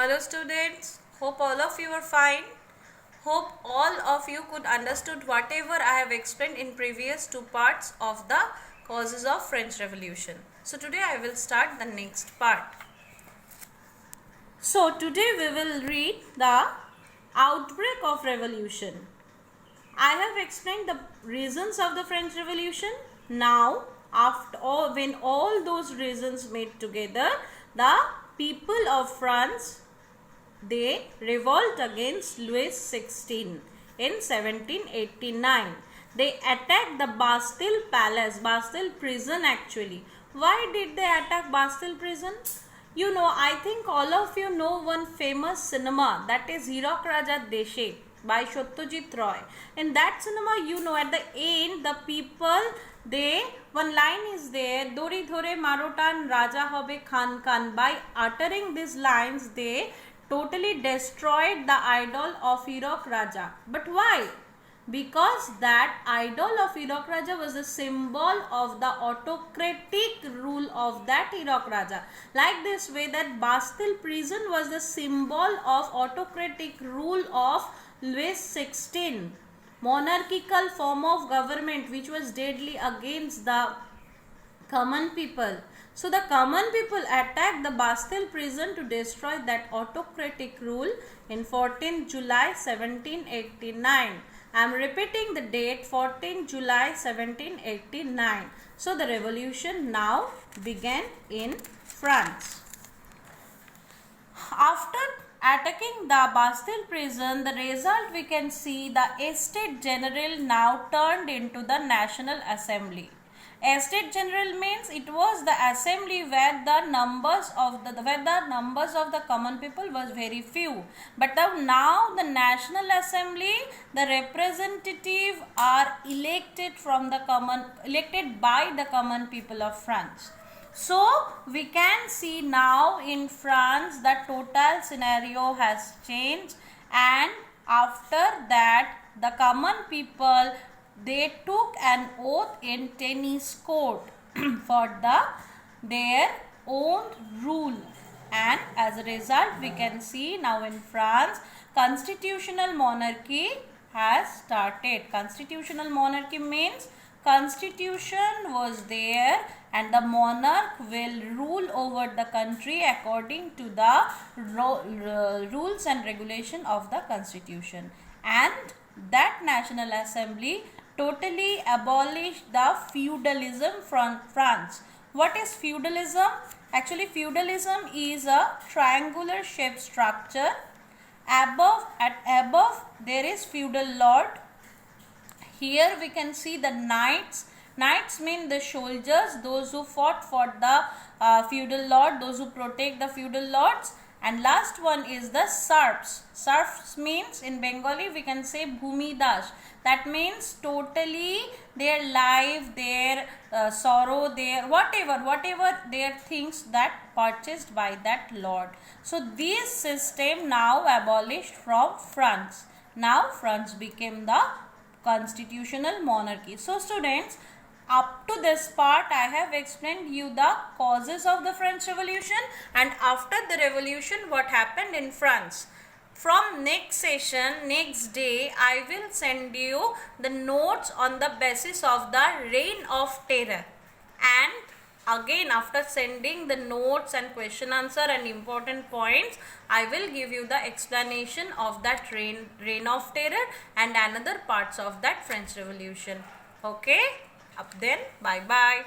Hello students, hope all of you are fine. Hope all of you could understood whatever I have explained in previous two parts of the causes of French Revolution. So today I will start the next part. So today we will read the outbreak of revolution. I have explained the reasons of the French Revolution. Now when all those reasons made together, the people of France, they revolt against Louis XVI in 1789. They attacked the Bastille Palace, Bastille prison actually. Why did they attack Bastille prison? You know, I think all of you know one famous cinema, that is Hirok Raja Deshe by Satyajit Roy. In that cinema, you know, at the end, the people, one line is there, Dori Dhore Marotan Raja Hobe Khan Khan. By uttering these lines, they totally destroyed the idol of Hirok Raja. But why? Because that idol of Hirok Raja was the symbol of the autocratic rule of that Hirok Raja. Like this way, that Bastille prison was the symbol of autocratic rule of Louis XVI, monarchical form of government which was deadly against the common people. So the common people attacked the Bastille prison to destroy that autocratic rule in 14 July 1789. I am repeating the date, 14 July 1789. So the revolution now began in France. After attacking the Bastille prison, the result we can see, the Estates General now turned into the National Assembly. Estates General means it was the assembly where the numbers of the common people was very few. But now the National Assembly, the representative are elected by the common people of France. So we can see now in France the total scenario has changed, and after that the common people, they took an oath in tennis court for their own rule, and as a result we can see now in France constitutional monarchy has started. Constitutional monarchy means constitution was there and the monarch will rule over the country according to the rules and regulation of the constitution. And that National Assembly totally abolished the feudalism from France. What is feudalism? Actually, feudalism is a triangular shaped structure. Above there is feudal lord. Here we can see the knights. Knights mean the soldiers, those who fought for the feudal lord, those who protect the feudal lords. And last one is the serfs. Serfs means in Bengali we can say bhumidas. That means totally their life, their sorrow, their whatever their things that purchased by that lord. So this system now abolished from France. Now France became the constitutional monarchy. So students, up to this part I have explained you the causes of the French Revolution, and after the revolution what happened in France. From next session, next day, I will send you the notes on the basis of the Reign of Terror. And again, after sending the notes and question answer and important points, I will give you the explanation of that Reign of Terror and another parts of that French Revolution. Okay? Up then, bye bye.